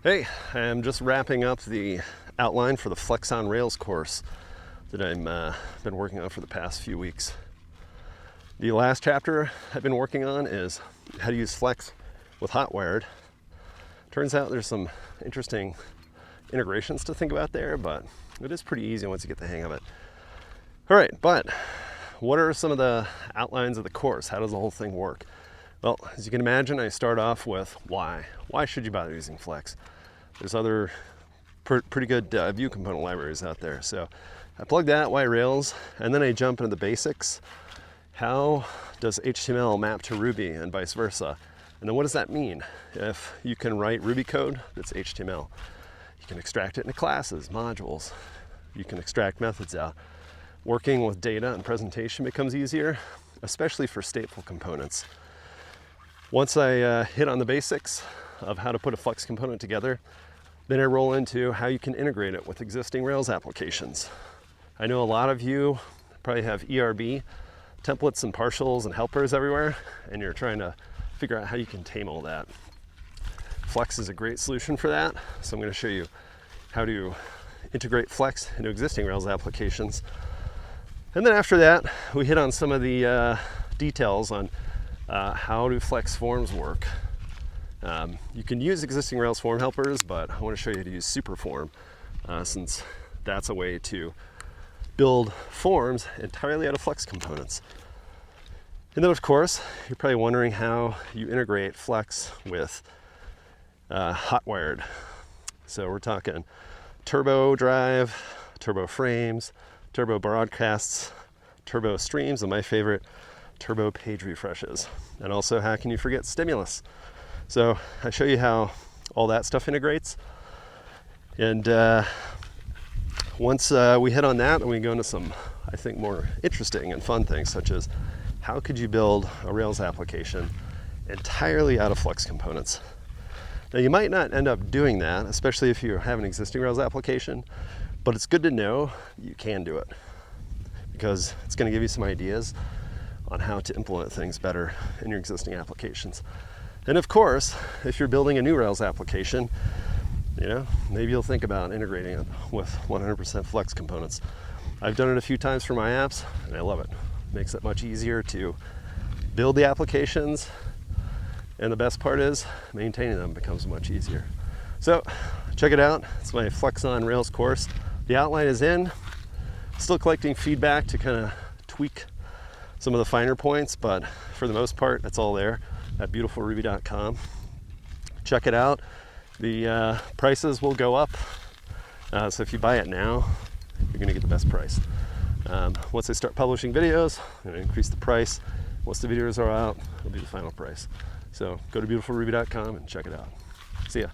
Hey, I'm just wrapping up the outline for the Phlex on Rails course that I've been working on for the past few weeks. The last chapter I've been working on is how to use Phlex with Hotwired. Turns out there's some interesting integrations to think about there, but it is pretty easy once you get the hang of it. All right, but what are some of the outlines of the course? How does the whole thing work? Well, as you can imagine, I start off with why. Why should you bother using Phlex? There's other pretty good view component libraries out there. So I plug that, why Rails, and then I jump into the basics. How does HTML map to Ruby and vice versa? And then what does that mean? If you can write Ruby code that's HTML, you can extract it into classes, modules. You can extract methods out. Working with data and presentation becomes easier, especially for stateful components. Once I hit on the basics of how to put a Phlex component together, then I roll into how you can integrate it with existing Rails applications. I know a lot of you probably have ERB templates and partials and helpers everywhere, and you're trying to figure out how you can tame all that. Phlex is a great solution for that, so I'm going to show you how to integrate Phlex into existing Rails applications. And then after that, we hit on some of the details on how do Phlex forms work. You can use existing Rails form helpers, but I want to show you how to use Superform, since that's a way to build forms entirely out of Phlex components. And then, of course, you're probably wondering how you integrate Phlex with Hotwired. So we're talking turbo drive, turbo frames, turbo broadcasts, turbo streams, and my favorite, turbo page refreshes. And also, how can you forget stimulus? So I show you how all that stuff integrates. And once we hit on that, then we go into some, I think, more interesting and fun things, such as how could you build a Rails application entirely out of Phlex components? Now, you might not end up doing that, especially if you have an existing Rails application, but it's good to know you can do it, because it's going to give you some ideas on how to implement things better in your existing applications. And of course, if you're building a new Rails application, maybe you'll think about integrating it with 100% Phlex components. I've done it a few times for my apps, and I love it. It makes it much easier to build the applications, and the best part is maintaining them becomes much easier. So check it out. It's my Phlex on Rails course. The outline is in. Still collecting feedback to kind of tweak some of the finer points, but for the most part, it's all there at beautifulruby.com. Check it out. The prices will go up, so if you buy it now, you're gonna get the best price. Once I start publishing videos, I'm gonna increase the price. Once the videos are out, it'll be the final price. So go to beautifulruby.com and check it out. See ya.